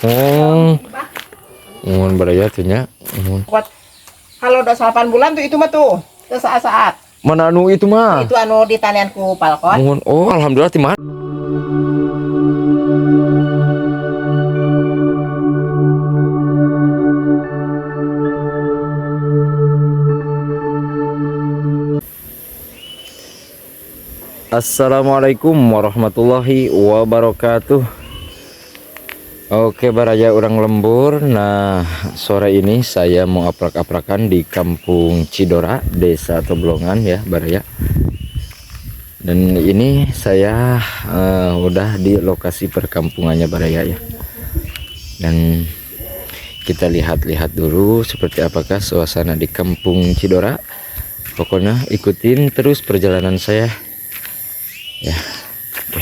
Oh, mohon beraya tuh nya. Kalau udah 8 bulan tuh itu mah tuh saat-saat. Mana anu itu mah? Itu anu di tanianku palkot. Mohon. Oh, alhamdulillah timah. Assalamualaikum warahmatullahi wabarakatuh. Oke baraya orang lembur. Nah sore ini saya mau aprak-aprakan di kampung Cidora, desa Toblongan ya baraya. Dan ini saya udah di lokasi perkampungannya baraya ya. Dan kita lihat-lihat dulu seperti apakah suasana di kampung Cidora. Pokoknya ikutin terus perjalanan saya ya. Oke,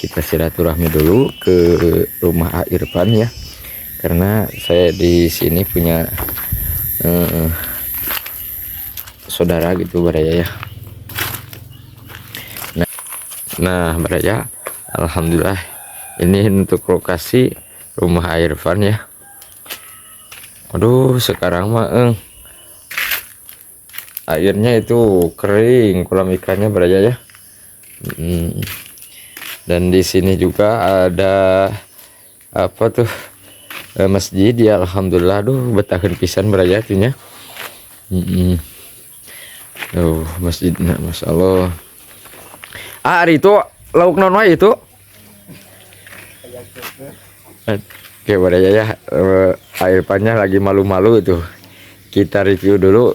kita silaturahmi dulu ke rumah A Irfan ya, karena saya di sini punya saudara gitu baraya ya. Nah baraya, alhamdulillah ini untuk lokasi rumah A Irfan ya. Aduh sekarang mah airnya itu kering, kolam ikannya baraya ya. Dan di sini juga ada apa tuh masjid ya, alhamdulillah. Aduh betahan pisan beraya tuhnya. Masjid, nah, masya Allah. Hari itu lauk non wae itu. Oke beraya ya, air pannya lagi malu-malu itu. Kita review dulu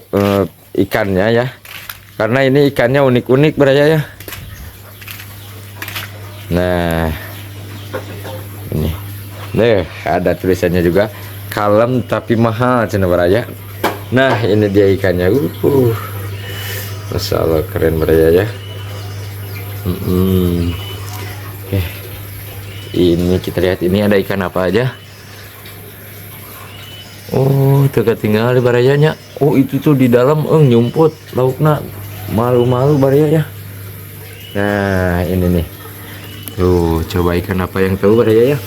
ikannya ya, karena ini ikannya unik-unik beraya ya. Nah ini ada tulisannya juga, kalem tapi mahal cenah baraya. Nah ini dia ikannya, masya Allah keren baraya ya. Ini kita lihat ini ada ikan apa aja. Oh tinggal di barayanya. Oh itu tuh di dalam nyumput laukna, malu-malu baraya ya. Nah ini nih tuh, coba ikan apa yang tahu baraya ya.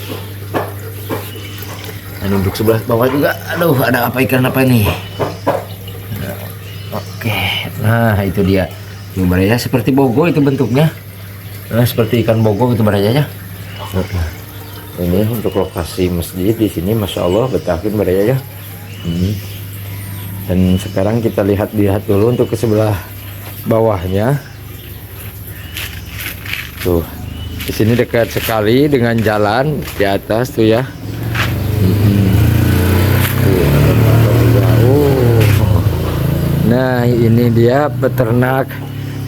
Dan untuk sebelah bawah juga, aduh ada apa, ikan apa nih. Oke, nah itu dia tuh baraya, seperti bogo itu bentuknya. Nah seperti ikan bogo itu baraya ya. Ini untuk lokasi masjid di sini, masya Allah betahin baraya ya. Dan sekarang kita lihat dulu untuk ke sebelah bawahnya. Tuh di sini dekat sekali dengan jalan di atas tuh ya. Nah ini dia peternak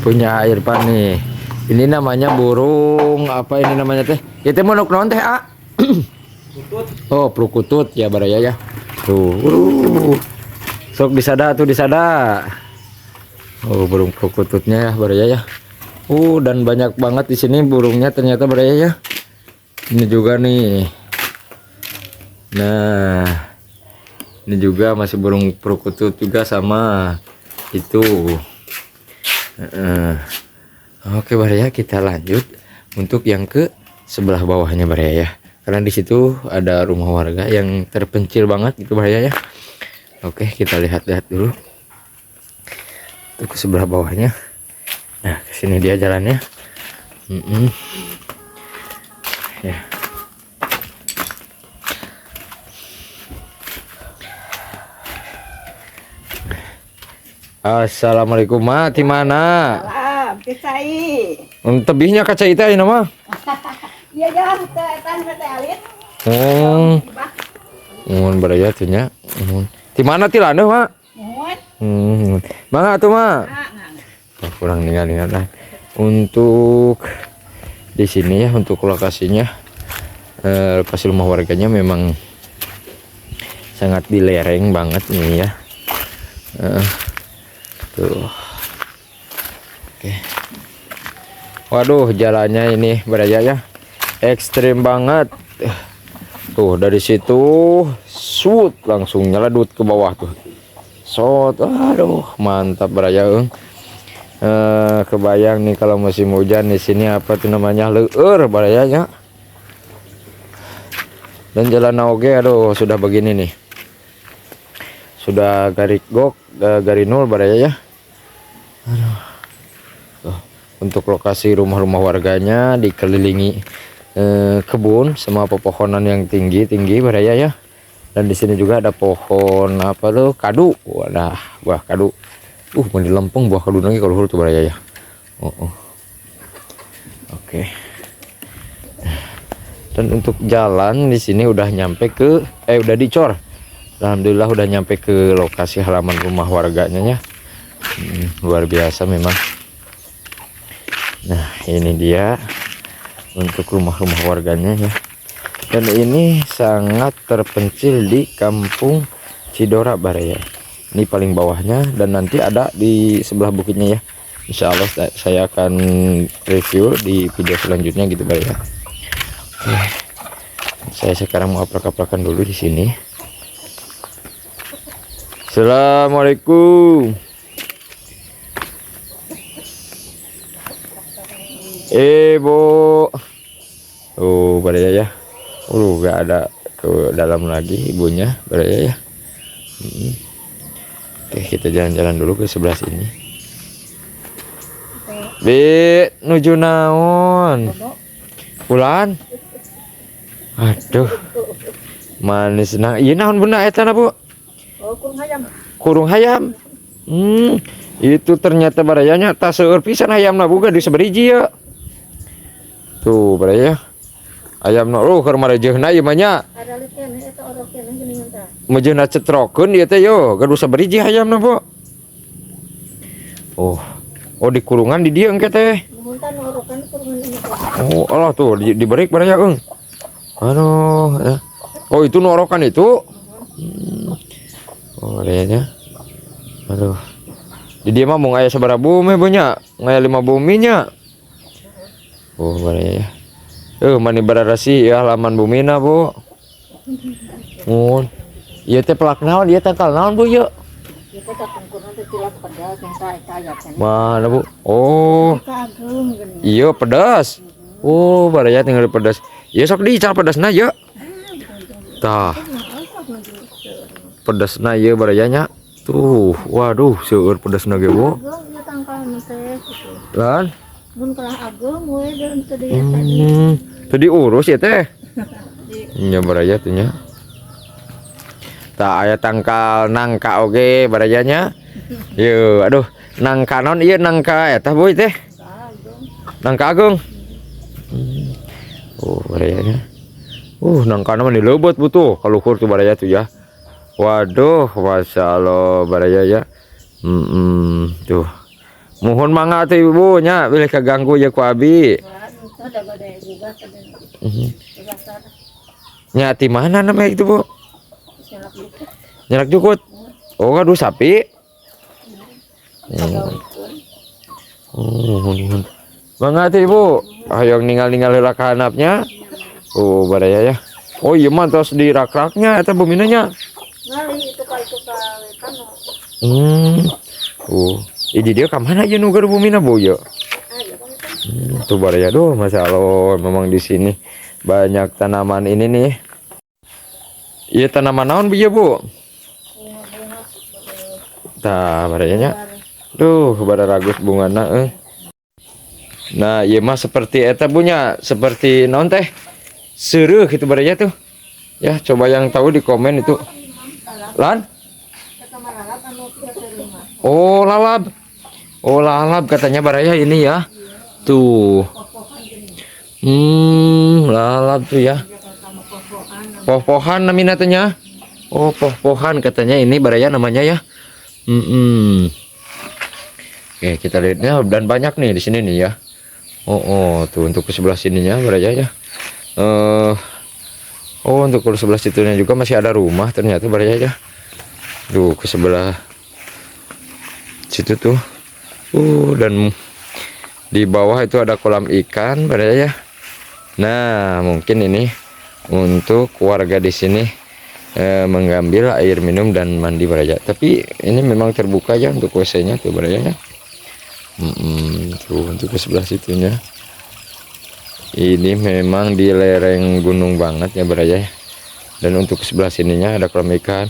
punya Irfan nih. Ini namanya burung apa ini namanya teh? Itu monok non teh A. Oh prukutut ya baraya ya. Tuh sok disada tuh disada. Oh burung prukututnya ya baraya ya. Dan banyak banget di sini burungnya ternyata baraya ya. Ini juga nih. Nah ini juga masih burung prukutut juga sama itu. Oke baraya, kita lanjut untuk yang ke sebelah bawahnya baraya ya, karena di situ ada rumah warga yang terpencil banget gitu baraya ya. Oke kita lihat-lihat dulu untuk ke sebelah bawahnya. Nah kesini dia jalannya. Ya. Assalamualaikum ma, di mana? Salam, Cai. Tebihnya kaca itu ini mah. Iya ya, tan alit. Mohon beraya tuh nya. Di mana tilana mak? Mangga tuh mak. Kurang ninggal lah. Untuk di sini ya, untuk lokasinya lokasi rumah warganya memang sangat di lereng banget nih ya. Tuh. Oke. Waduh jalannya ini beraya ya, ekstrim banget. Tuh dari situ shoot langsung nyeladut ke bawah tuh. Shot, aduh mantap beraya. Kebayang nih kalau musim hujan di sini apa tuh namanya, leur barayanya. Dan jalan oge aduh sudah begini nih. Sudah garinul baraya ya. Aduh. Tuh, untuk lokasi rumah-rumah warganya dikelilingi kebun sama pepohonan yang tinggi-tinggi baraya ya. Dan di sini juga ada pohon apa tuh kadu. Wadah, buah kadu. Mau di Lampung buah kadu lagi kalau tuh baraya ya. Oke. Dan untuk jalan di sini udah nyampe ke udah dicor. Alhamdulillah udah nyampe ke lokasi halaman rumah warganya ya. Luar biasa memang. Nah, ini dia untuk rumah-rumah warganya ya. Dan ini sangat terpencil di Kampung Cidora baraya. Ini paling bawahnya dan nanti ada di sebelah bukitnya ya. Insya Allah saya akan review di video selanjutnya gitu baraya. Oke. Saya sekarang mau aprak-aprakan dulu di sini. Assalamualaikum. Bu. Baraya ya. Gak ada ke dalam lagi ibunya baraya ya. Oke, kita jalan-jalan dulu ke sebelah sini. Nuju naon? Pulan. Aduh. Manis nah. Iya naon bunda eta na, Bu? kurung hayam. Kurung hayam. Itu ternyata barayanya tak seueur pisan hayamna boga di saberiji ya. Tuh baraya. Ayamna keur marejeuna ieu mah nya. Ada litene eta orokena geuningan tah. Mejeuna cetrokeun ieu teh yo, gaduh saberiji hayamna, Bu. Di kurungan di dieu engke teh. Muhuntan orokan kurungan ini. Allah tuh di break baraya eung. Aduh, ya. Itu norokan itu. Barayanya. Aduh. Di dia mah mau ngaya sabaraha bumi punya, ngaya 5 buminya. Baraya. Mani bararasi ya halaman bumina, Bu. Ieu teh pelak naon, ieu tangkal naon, Bu, yeuh? Ieu teh kapungkurna teh tilas pedas yang kayak Mana, Bu? Kagum geuning. Iya pedas. Baraya tinggal pedas. Ya sok dical pedasna ya. Tah. Pedasna ieu barayanya. Tuh, waduh, seueur pedasna ge, Bu. Ieu tangkalna teh kitu. Lan? Mun kalah ageng we dan teu tadi. Tadi urus ya teh. Nya baraya tuh nya. Tah aya tangkal nangka oge barayanya. Yeuh, aduh, nangka non ieu nangka eta Bu teh. Nangka agung. Barayanya. Nangka mah dilebet butuh kaluhur tuh baraya tuh ya. Waduh, Masya Allah baraya ya. Tuh. Mohon mangga tuh Ibu nya bilih kaganggu ya ku abi. Nya ti mana namanya itu, Bu? Nyelak jukut. Gaduh sapi. Mangga tuh Ibu. Hayang ninggal-ninggal heula ka hanapnya. Baraya ya. Iya mah tos di rak-raknya eta buminanya. Ngali itu ka kano. Ini dia kamana aja nugar bumina Bu ya. Tuh baraya doh, Masya Allah memang di sini banyak tanaman ini nih. Iya tanaman naon Bu ya, Bu? Tah barayanya. Duh, bara ragus bungana Nah, iya mah seperti eta punya, seperti naon teh? Seureuh gitu baraya tuh. Ya, coba yang tahu di komen itu. Lan? Lalab. Lalab katanya baraya ini ya. Tuh. Lalab tuh ya. Poh-pohan namina tanya. Poh-pohan katanya ini baraya namanya ya. Oke, kita lihatnya dan banyak nih di sini nih ya. Tuh untuk ke sebelah sininya baraya ya. Untuk ke sebelah situnya juga masih ada rumah ternyata baraya ya. Tuh ke sebelah situ tuh. Dan di bawah itu ada kolam ikan baraya ya. Nah, mungkin ini untuk warga di sini mengambil air minum dan mandi baraya. Tapi ini memang terbuka ya untuk WC-nya tuh baraya ya. Tuh untuk ke sebelah situnya. Ini memang di lereng gunung banget ya baraya. Dan untuk sebelah sininya ada kolam ikan.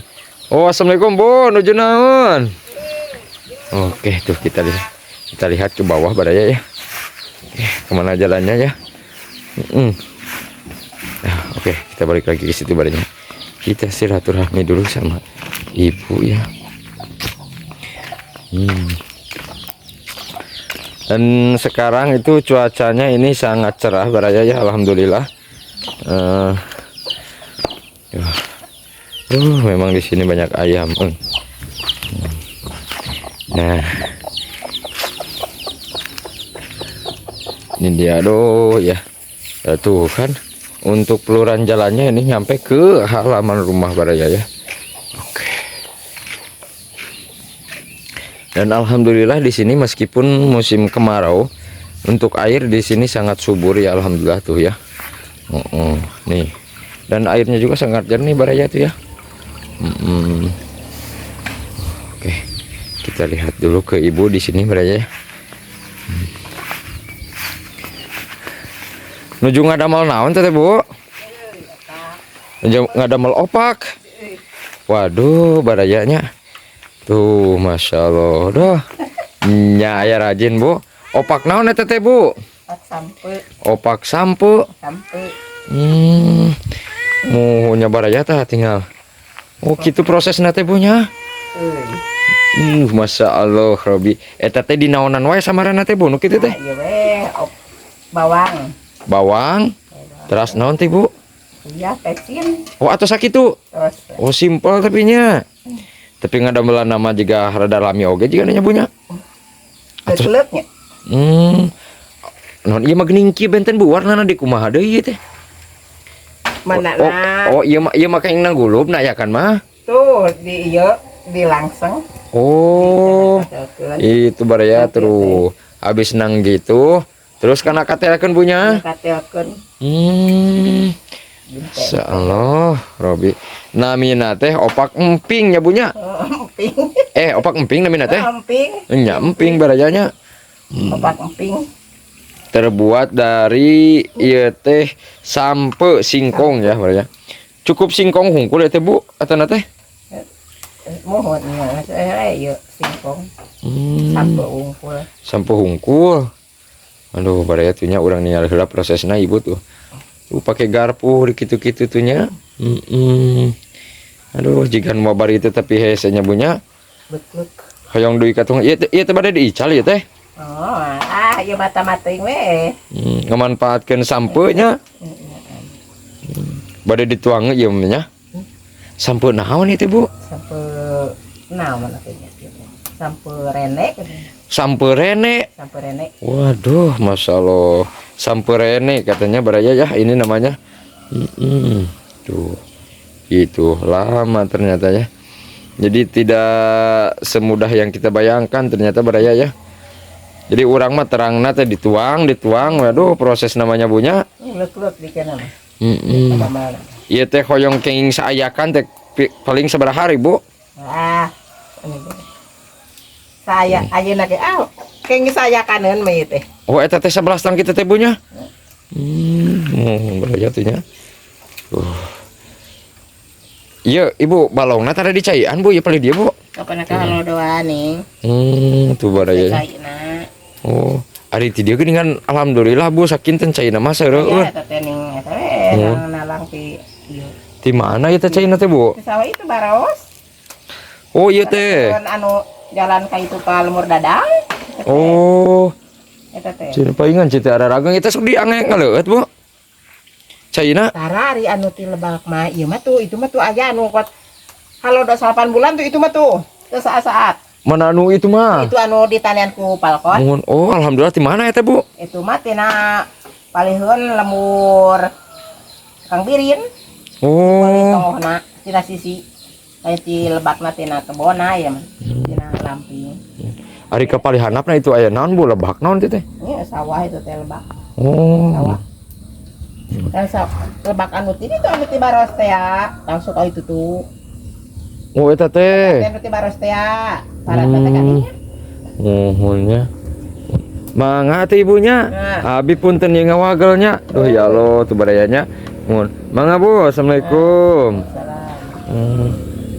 Oh, assalamualaikum Bu, nuju naon? Oke, tuh kita lihat ke bawah baraya ya. Oke, kemana jalannya ya? Nah, oke, kita balik lagi ke situ baranya. Kita silaturahmi dulu sama ibu ya. Dan sekarang itu cuacanya ini sangat cerah baraya ya, alhamdulillah. Memang di sini banyak ayam. Nah, ini dia ya. Tuh kan, untuk peluran jalannya ini nyampe ke halaman rumah baraya ya. Oke. Dan alhamdulillah di sini meskipun musim kemarau, untuk air di sini sangat subur ya, alhamdulillah tuh ya. Nih. Dan airnya juga sangat jernih baraya tuh ya. Oke, kita lihat dulu ke ibu di sini baraya ya. Nuju ngadamal naon teh Bu? Nuju ngadamal opak. Waduh, barayanya. Tuh, masya Allah, doh. Nya aya rajin Bu. Opak naon eta teh Bu? Opak sampe. Opak sampe. Muhunya baraya tah tinggal. Oh, gitu prosesna teh Bu nya. Masya Allah, Robi. Eta teh dinaonan wae samaranna teh Bu, nu kitu teh? Iya we, bawang. Bawang. Terus naon teh Bu? Iya, pecin. Oh, atau sakitu. Terus Oh, simpel tapi nya. Tapi ngadamelan nama juga rada lami oge jiga nya Bu nya. keceleknya. Non ieu mah geuning kieu benten Bu, warnana di kumaha deui ieu teh? Mana Oh, iya mah kayak nang gulubna ya kan mah. tuh di iya di langseng. Oh, itu baraya terus habis nang gitu terus kana katelkeun punya. Katelkeun. Insyaallah, Robi. Namina teh opak emping nya bunya. Emping. Opak emping namina teh. Emping. Nya emping barayanya. Opak emping. Terbuat dari ieu teh sampe singkong ya baraya. Cukup singkong hungkul ya teh Bu atana teh? Mohon ya, saya yuk singkong. Sampai hungkul. Sampai hungkul. Aduh, baraya tuh nya urang ningali heula prosesna ibu tuh. Tuh pakai garpu kitu-kitu tuh nya. Aduh, jigan mau bari itu tapi hese nya bunya. Betlek. Hoyong deui ka tong ieu teh bade diical ieu teh. Oh, ieu mata-mating we. Ngamanfaatkeun sampe nya. Bade dituang ieu nya. Sampe naon ieu teh Bu? Sampai naon katanya. Sampai rene. Sampe rene. Sampai rene. Waduh, masya Allah. Sampe rene katanya baraya ya, ini namanya. Tuh, itu lama ternyata ya. Jadi tidak semudah yang kita bayangkan ternyata baraya ya. Jadi orang mah terangna teh dituang. Waduh, proses namanya bunya. Lek-lek dikeun mah. Ieu teh hoyong kenging saayakan teh paling sabaraha hari Bu? Saya ayeuna ge kenging saya kaneun mah ieu teh. Oh, eta teh 11 tahun kita teh bunya. Baraya tuh nya. Iya, Ibu, balongna tara dicaian Bu, ya paling dia Bu. Kapan kalau doa nih. Tuh baraya. Oh, ari ti dieu geuningan alhamdulillah Bu sakinten caina mah saeureun. Ya, teh ning eta we nalang ti ieu. Ti mana ieu teh caina teh Bu? Di sawah itu Baraos. Oh, ieu teh. Anu jalan ka itu ka Lemur Dadang. Oh. Eta teh. Cina paingan cita araragang eta sok diangge ngaleut Bu. Caina. Tarari anu ti lebak mah ieu mah tuh itu mah tuh aya anu kuat. Kalau udah 8 bulan tuh itu mah tuh. Teu saat-saat. Mana anu itu mah? Itu anu ditanian ku Palkon. Mohon. Oh, alhamdulillah di mana eta Bu? Itu mah tina paliheun lemur Kang Birin. Oh. Tonggohna tina sisi. Aya ti lebakna tina kebona ya mah. Tina lamping. Ari kapalihanapna itu aya naon Bu lebak naon teh teh? Ini sawah itu teh lebak. Oh. Sawah. Dan lebak anu ti itu anu ti Baros teh ya. Langsung ka itu tuh. Oh, eta teh. Anu ti Baros teh ya. Para teh kadinya. Mohonnya. Mangga teh ibunya. Abi punten ieu ngawagelnya. Duh ya Allah tuh barayanya. Mun. Mangga Bu, assalamualaikum.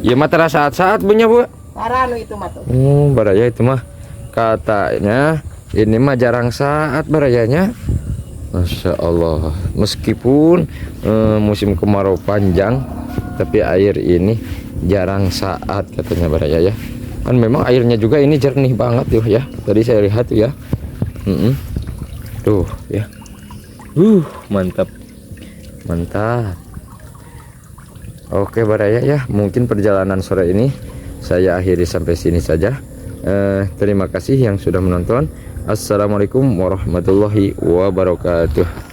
Ya mah terasa saat punya Bu. Sarano itu mah tuh. Baraya itu mah katanya ini mah jarang saat barayanya. Masya Allah. Meskipun musim kemarau panjang, tapi air ini jarang saat katanya baraya ya. Kan memang airnya juga ini jernih banget tuh ya. Tadi saya lihat tuh ya. Tuh ya. Mantap. Mantap. Oke baraya ya, mungkin perjalanan sore ini saya akhiri sampai sini saja. Terima kasih yang sudah menonton. Assalamualaikum warahmatullahi wabarakatuh.